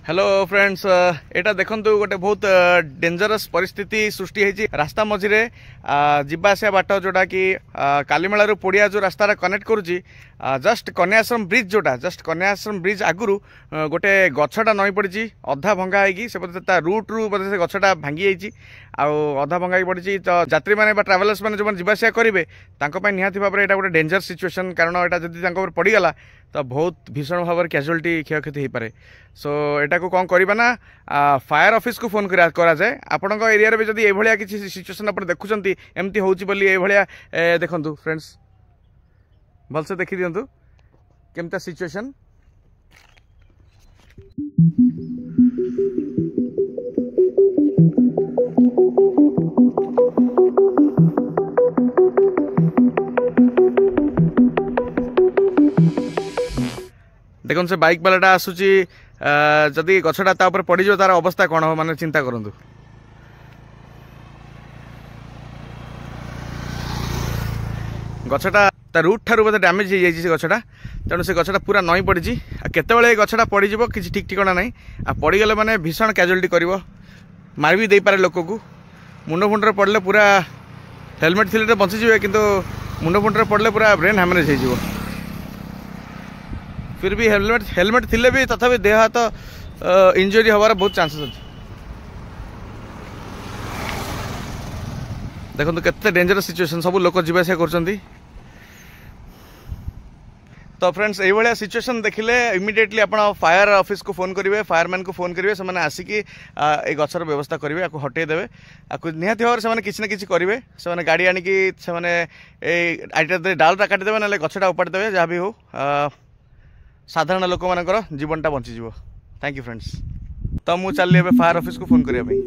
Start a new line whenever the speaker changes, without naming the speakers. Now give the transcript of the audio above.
Hello friends एटा देखंतु गोटे बहुत डेंजरस परिस्थिति सृष्टि होती रास्ता मझिरे जीवासिया बाट जोटा कि कालीमेला पड़िया जो रास्ता कनेक्ट करुच्ची जस्ट कन्याश्रम ब्रिज जोटा जस्ट कन्याश्रम ब्रिज आगुरी गोटे गछटा नई पड़ी अधा भंगा होगी से बोधे रूट रु बोधे से गछटा भांगी जाइए आधा भंगा पड़ी तो यात्री मैंने ट्रावेलर्स मैंने जो जीवासिया करेंगे निहाती भाव में यहाँ गोटे डेंजर सिचुएशन कारण यहाँ जब पड़गला तो बहुत भीषण भाव में कैजुअलिटी क्षयक्षति हो पारे सो एटा को कौन करवा ना फायर ऑफिस को फोन करा जाए आपण एरिया रे भी जदि एभलिया किसी सिचुएशन आप देखुंत एमती होची बोली एभलिया देखंतु फ्रेंड्स भलसे देखी दियंतु केमता सिचुएशन देखो से बाइक वालाटा आसूची जदि गछटा ता ऊपर पड़ जाए तार अवस्था कौन हो माने चिंता करंतु गछटा ता रूट ठारू बोधे डैमेज हो जाइए गछटा तेणु से गछटा पूरा नई पड़ी केतबेले गछटा पड़ किसी ठीक ठिकाना ना आ पड़गले माने भीषण कैजुअलिटी करिवो मार भी दे पारे लोक को मुंड फुंड पड़े पूरा हेलमेट थिले बची जाए किंतु मुंड फुंड पड़े पूरा ब्रेन हैमरेज हो फिर भी हेलमेट थिले भी तथापि देह हाथ इंजुरी हमारा बहुत चांसेस अच्छे देखो केते डेंजरस सिचुएशन सब लोक जीवासिया कर तो फ्रेंड्स ये सिचुएशन देखिले इमिडिएटली आप फायर ऑफिस को फोन करेंगे फायरमैन को फोन करेंगे से आसिकी गचर व्यवस्था करेंगे आपको हटे देवे आपको निहाती भाव से किसी ना किसी करेंगे से गाड़ी आणिकी से डालटा काटिदेवे ना गछटा उपाड़देवे जहाँ भी हो साधारण लोक मानकर जीवनटा बंचीज। थैंक यू फ्रेंड्स तो मुझे चलिए फायर ऑफिस को फोन करने।